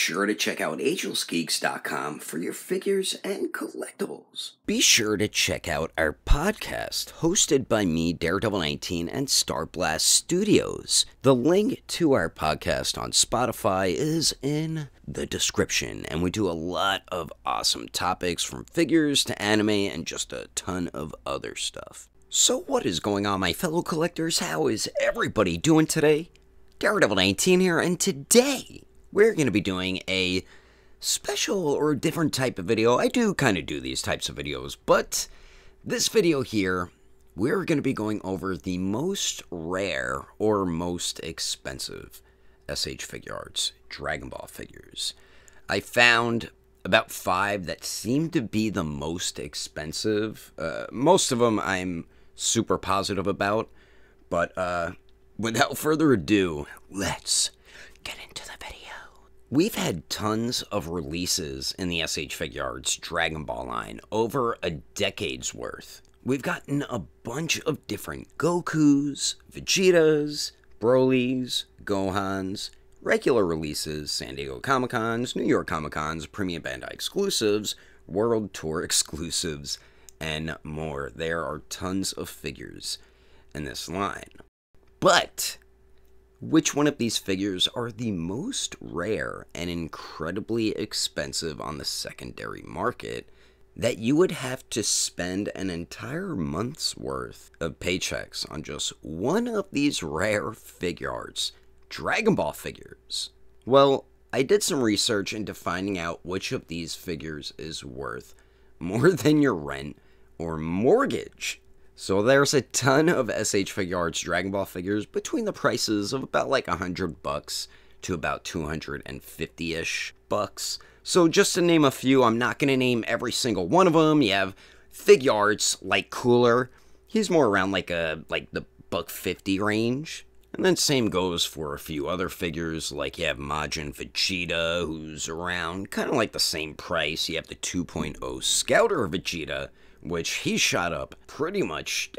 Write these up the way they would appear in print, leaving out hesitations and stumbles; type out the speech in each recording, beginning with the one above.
sure to check out Agelessgeeks.com for your figures and collectibles. Be sure to check out our podcast, hosted by me, Daredevil19, and Starblast Studios. The link to our podcast on Spotify is in the description, and we do a lot of awesome topics from figures to anime and just a ton of other stuff. So what is going on, my fellow collectors? How is everybody doing today? Daredevil19 here, and today we're going to be doing a special or different type of video. I do kind of do these types of videos, but this video here, we're going to be going over the most rare or most expensive SH Figuarts Dragon Ball figures. I found about 5 that seem to be the most expensive. Most of them I'm super positive about, but without further ado, let's get into the video. We've had tons of releases in the SH Figuarts Dragon Ball line, over a decade's worth. We've gotten a bunch of different Gokus, Vegetas, Brolys, Gohans, regular releases, San Diego Comic-Cons, New York Comic-Cons, Premium Bandai exclusives, World Tour exclusives, and more. There are tons of figures in this line. But which one of these figures are the most rare and incredibly expensive on the secondary market that you would have to spend an entire month's worth of paychecks on just one of these rare Figuarts Dragon Ball figures? Well, I did some research into finding out which of these figures is worth more than your rent or mortgage. So there's a ton of SH Figuarts Dragon Ball figures between the prices of about like $100 to about $250-ish bucks. So just to name a few, I'm not going to name every single one of them. You have Figuarts like Cooler. He's more around like the $150 range. And then same goes for a few other figures, like you have Majin Vegeta, who's around kind of like the same price. You have the 2.0 Scouter Vegeta, which he shot up pretty much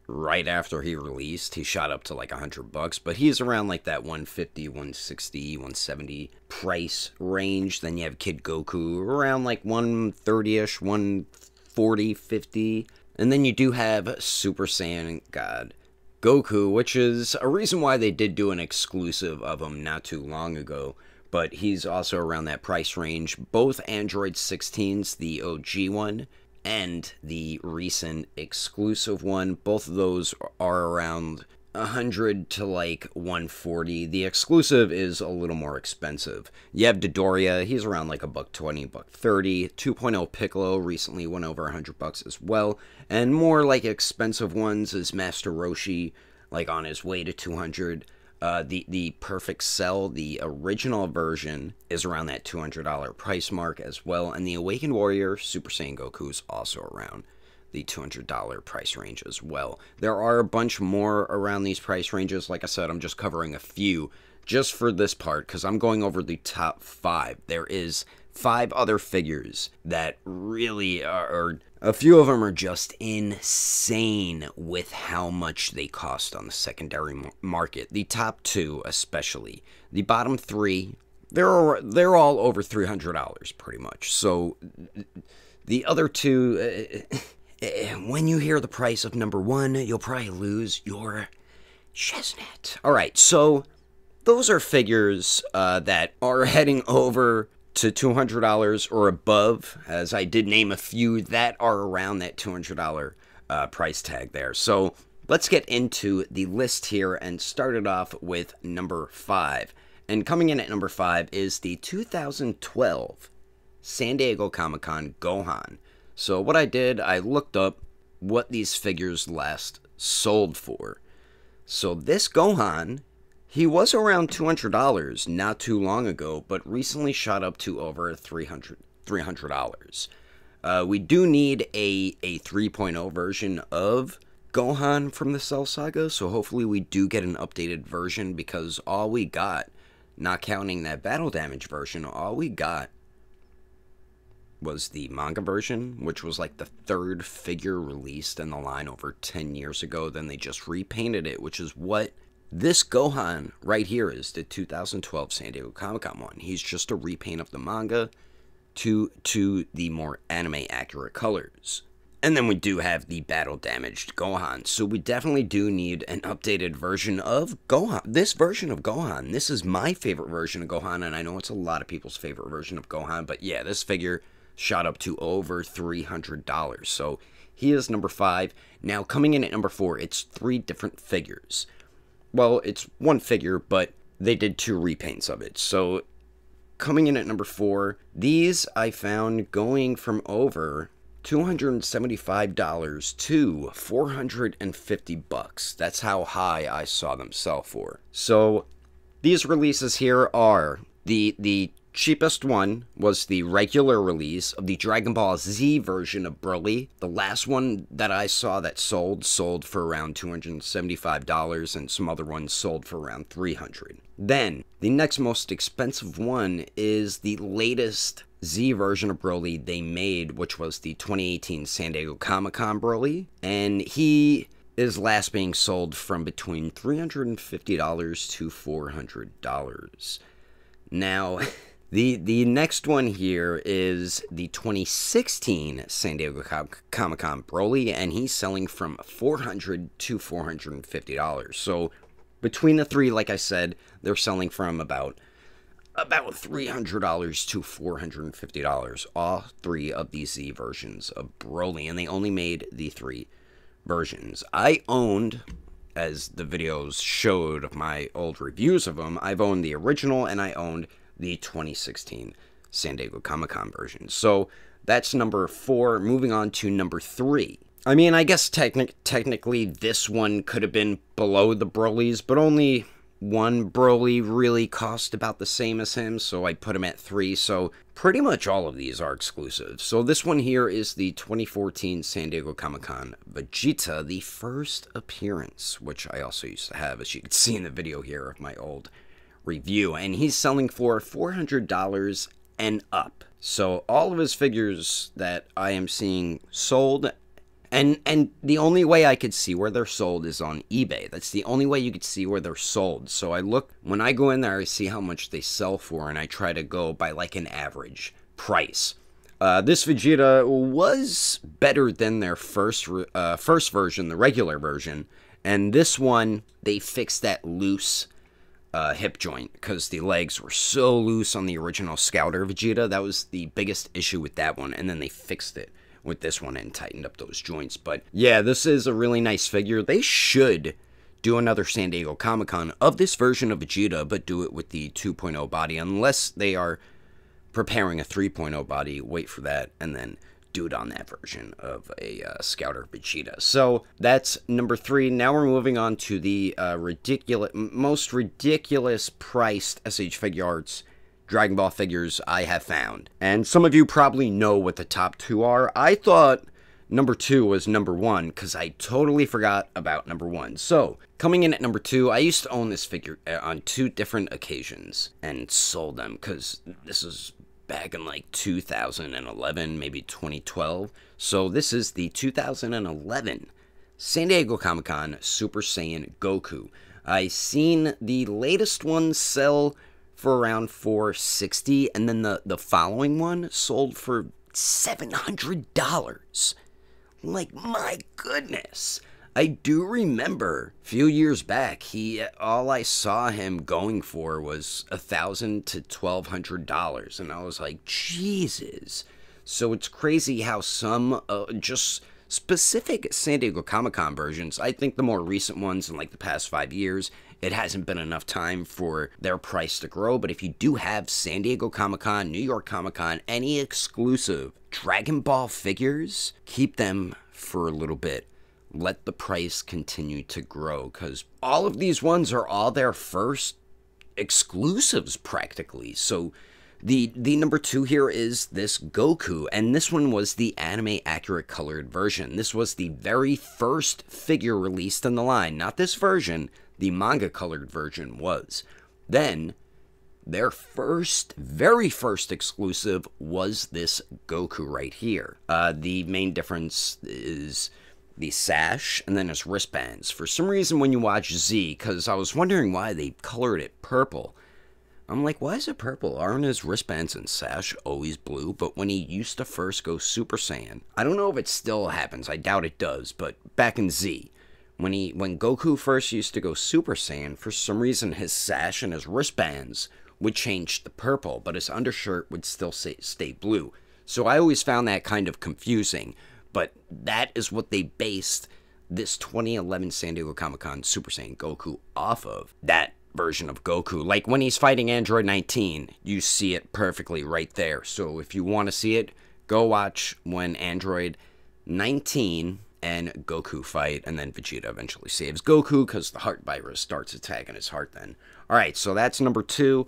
right after he released. He shot up to like $100, but he's around like that 150, 160, 170 price range. Then you have Kid Goku around like 130-ish, 140, 50. And then you do have Super Saiyan God Goku, which is a reason why they did do an exclusive of him not too long ago. But he's also around that price range. Both Android 16s, the OG one, and the recent exclusive one, both of those are around 100 to like 140. The exclusive is a little more expensive. You have Dodoria, he's around like $120, $130. 2.0 Piccolo recently went over $100 as well. And more like expensive ones is Master Roshi, like on his way to 200. The Perfect Cell, the original version, is around that $200 price mark as well. And the Awakened Warrior Super Saiyan Goku is also around the $200 price range as well. There are a bunch more around these price ranges. Like I said, I'm just covering a few just for this part because I'm going over the top 5. There is 5 other figures that really are a few of them are just insane with how much they cost on the secondary market. The top 2 especially. The bottom 3, they're all over $300 pretty much. So the other 2, when you hear the price of number 1, you'll probably lose your chestnut. Alright, so those are figures that are heading over to $200 or above, as I did name a few that are around that $200 price tag there. So let's get into the list here and start it off with number 5. And coming in at number 5 is the 2012 San Diego Comic-Con Gohan. So what I did, I looked up what these figures last sold for. So this Gohan, he was around $200 not too long ago, but recently shot up to over $300. We do need a 3.0 version of Gohan from the Cell Saga, so hopefully we do get an updated version, because all we got, not counting that battle damage version, all we got was the manga version, which was like the 3rd figure released in the line over 10 years ago. Then they just repainted it, which is what This Gohan right here is the 2012 San Diego Comic-Con one. He's just a repaint of the manga to the more anime accurate colors. And then we do have the battle damaged Gohan. So we definitely do need an updated version of Gohan. This version of Gohan, this is my favorite version of Gohan, and I know it's a lot of people's favorite version of Gohan, but yeah, this figure shot up to over $300. So he is number 5. Now coming in at number 4, it's 3 different figures. Well, it's one figure, but they did 2 repaints of it. So coming in at number 4, these I found going from over $275 to $450. That's how high I saw them sell for. So these releases here are the cheapest one was the regular release of the Dragon Ball Z version of Broly. The last one that I saw that sold for around $275, and some other ones sold for around $300. Then the next most expensive one is the latest Z version of Broly they made, which was the 2018 San Diego Comic-Con Broly, and he is last being sold from between $350 to $400. Now, the next one here is the 2016 San Diego Comic-Con Broly, and he's selling from $400 to $450. So between the 3, like I said, they're selling from about $300 to $450, all 3 of these Z versions of Broly, and they only made the 3 versions. I owned, as the videos showed of my old reviews of them, I've owned the original and I owned the 2016 San Diego Comic-Con version. So that's number 4. Moving on to number 3. I mean, I guess technically this one could have been below the Brolys, but only one Broly really cost about the same as him, so I put him at 3. So pretty much all of these are exclusive. So this one here is the 2014 San Diego Comic-Con Vegeta, the first appearance, which I also used to have, as you can see in the video here of my old review, and he's selling for $400 and up. So all of his figures that I am seeing sold, and the only way I could see where they're sold is on eBay. That's the only way you could see where they're sold. So I look, when I go in there, I see how much they sell for, and I try to go by like an average price. This Vegeta was better than their first version, the regular version, and this one, they fixed that loose hip joint because the legs were so loose on the original Scouter Vegeta. That was the biggest issue with that one, and then they fixed it with this one and tightened up those joints. But yeah, this is a really nice figure. They should do another San Diego Comic-Con of this version of Vegeta, but do it with the 2.0 body, unless they are preparing a 3.0 body. Wait for that and then do it on that version of a Scouter Vegeta. So that's number 3. Now we're moving on to the most ridiculous priced SH Figuarts Dragon Ball figures I have found. And some of you probably know what the top 2 are. I thought number 2 was number 1 because I totally forgot about number 1. So coming in at number 2, I used to own this figure on 2 different occasions and sold them because this is back in like 2011, maybe 2012. So this is the 2011 San Diego Comic-Con Super Saiyan Goku. I seen the latest one sell for around $460, and then the following one sold for $700. Like, my goodness. I do remember a few years back, all I saw him going for was $1,000 to $1,200, and I was like, Jesus. So it's crazy how some just specific San Diego Comic-Con versions, I think the more recent ones in like the past 5 years, it hasn't been enough time for their price to grow. But if you do have San Diego Comic-Con, New York Comic-Con, any exclusive Dragon Ball figures, keep them for a little bit. Let the price continue to grow, because all of these ones are all their first exclusives practically. So the number 2 here is this Goku, and this one was the anime accurate colored version. This was the very first figure released in the line, not this version. The manga colored version was. Then their very first exclusive was this Goku right here. The main difference is the sash, and then his wristbands. For some reason, when you watch Z, because I was wondering why they colored it purple, I'm like, why is it purple? Aren't his wristbands and sash always blue? But when he used to first go Super Saiyan, I don't know if it still happens, I doubt it does, but back in Z, when Goku first used to go Super Saiyan, for some reason his sash and his wristbands would change to purple, but his undershirt would still stay blue. So I always found that kind of confusing, but that is what they based this 2011 San Diego Comic-Con Super Saiyan Goku off of. That version of Goku. Like when he's fighting Android 19, you see it perfectly right there. So if you want to see it, go watch when Android 19 and Goku fight, and then Vegeta eventually saves Goku because the heart virus starts attacking his heart then. Alright, so that's number 2.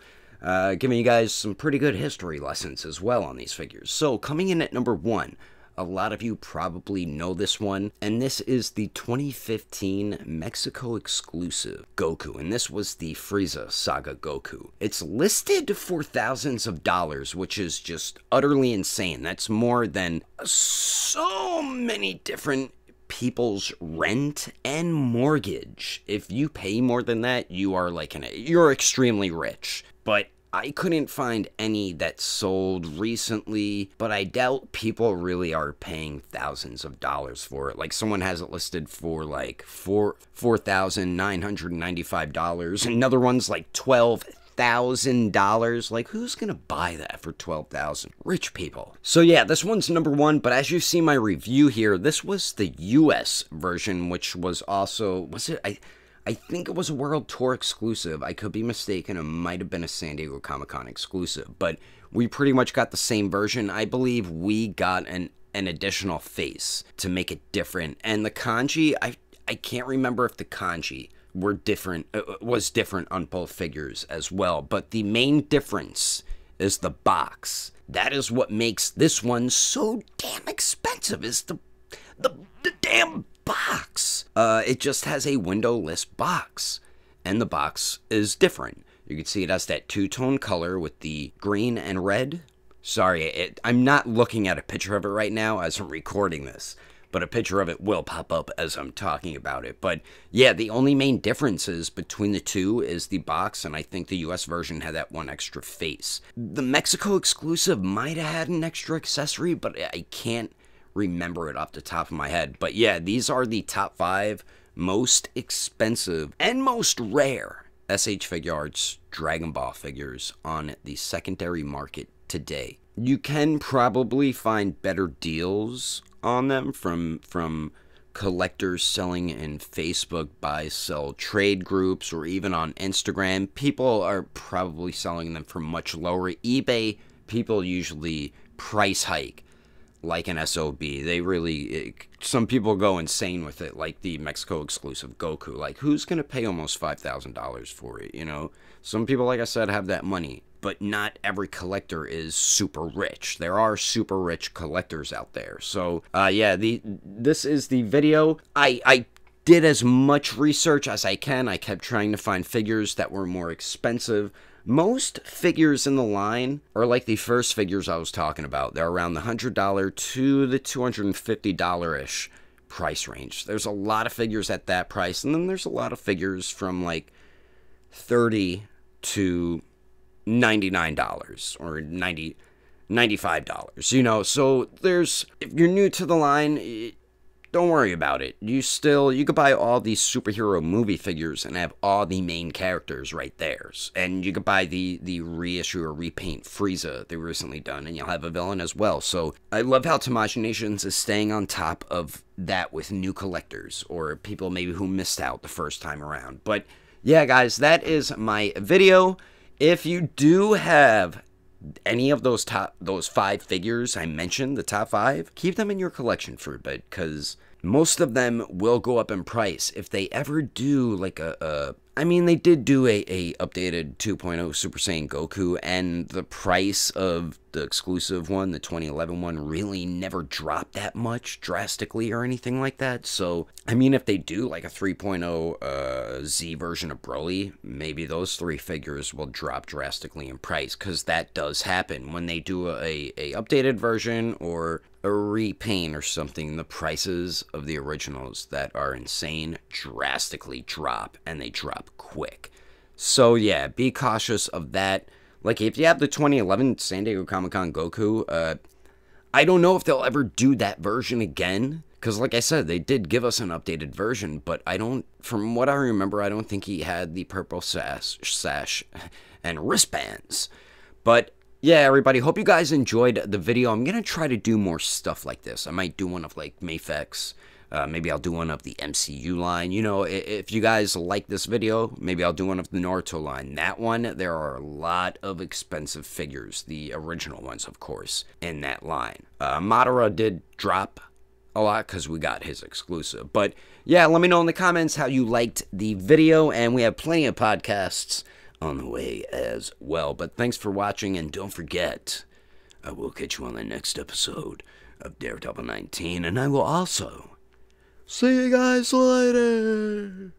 Giving you guys some pretty good history lessons as well on these figures. So coming in at number 1, a lot of you probably know this one, and this is the 2015 Mexico exclusive Goku, and this was the Frieza Saga Goku. It's listed for thousands of dollars, which is just utterly insane. That's more than so many different people's rent and mortgage. If you pay more than that, you are you're extremely rich. But I couldn't find any that sold recently, but I doubt people really are paying thousands of dollars for it. Like someone has it listed for like $4,995. Another one's like $12,000. Like who's gonna buy that for $12,000? Rich people. So yeah, this one's number 1, but as you see my review here, this was the US version, which was also, I think it was a World Tour exclusive. I could be mistaken. It might have been a San Diego Comic-Con exclusive, but we pretty much got the same version. I believe we got an additional face to make it different. And the kanji, I can't remember if the kanji were different, was different on both figures as well. But the main difference is the box. That is what makes this one so damn expensive, is the damn box. It just has a windowless box, and the box is different. You can see it has that two-tone color with the green and red. Sorry, I'm not looking at a picture of it right now as I'm recording this, but a picture of it will pop up as I'm talking about it. But yeah, the only main differences between the two is the box, and I think the US version had that one extra face. The Mexico exclusive might have had an extra accessory, but I can't remember it off the top of my head. But yeah, these are the top 5 most expensive and most rare SH Figuarts Dragon Ball figures on the secondary market today. You can probably find better deals on them from collectors selling in Facebook buy-sell trade groups, or even on Instagram. People are probably selling them for much lower. eBay, people usually price hike like an SOB. They really, some people go insane with it, like the Mexico exclusive Goku. Like, who's gonna pay almost $5,000 for it, you know? Some people, like I said, have that money, but not every collector is super rich. There are super rich collectors out there. So, yeah, this is the video. I did as much research as I can. I kept trying to find figures that were more expensive. Most figures in the line are like the first figures I was talking about. They're around the $100 to the $250-ish price range. There's a lot of figures at that price, and then there's a lot of figures from like $30 to $99 or $95, you know. So there's, if you're new to the line, don't worry about it. You could buy all these superhero movie figures and have all the main characters right there. And you could buy the reissue or repaint Frieza they recently done, and you'll have a villain as well. So I love how Tamashii Nations is staying on top of that with new collectors, or people maybe who missed out the first time around. But yeah, guys, that is my video. If you do have any of those 5 figures I mentioned, the top 5, keep them in your collection for a bit, because most of them will go up in price if they ever do like I mean, they did do a updated 2.0 Super Saiyan Goku, and the price of the exclusive one, the 2011 one, really never dropped that much drastically or anything like that. So, I mean, if they do like a 3.0 Z version of Broly, maybe those 3 figures will drop drastically in price, because that does happen. When they do a updated version or a repaint or something, the prices of the originals that are insane drastically drop, and they drop quick. So yeah, be cautious of that. Like, if you have the 2011 San Diego Comic-Con Goku, I don't know if they'll ever do that version again. Because, like I said, they did give us an updated version, but from what I remember, I don't think he had the purple sash and wristbands. But, yeah, everybody, hope you guys enjoyed the video. I'm going to try to do more stuff like this. I might do one of, like, Mafex. Maybe I'll do one of the MCU line. You know, if you guys like this video, maybe I'll do one of the Naruto line. That one, there are a lot of expensive figures, the original ones, of course, in that line. Madara did drop a lot because we got his exclusive. But, yeah, let me know in the comments how you liked the video, and we have plenty of podcasts on the way as well. But thanks for watching, and don't forget, I will catch you on the next episode of Daredevil 19, and I will also see you guys later.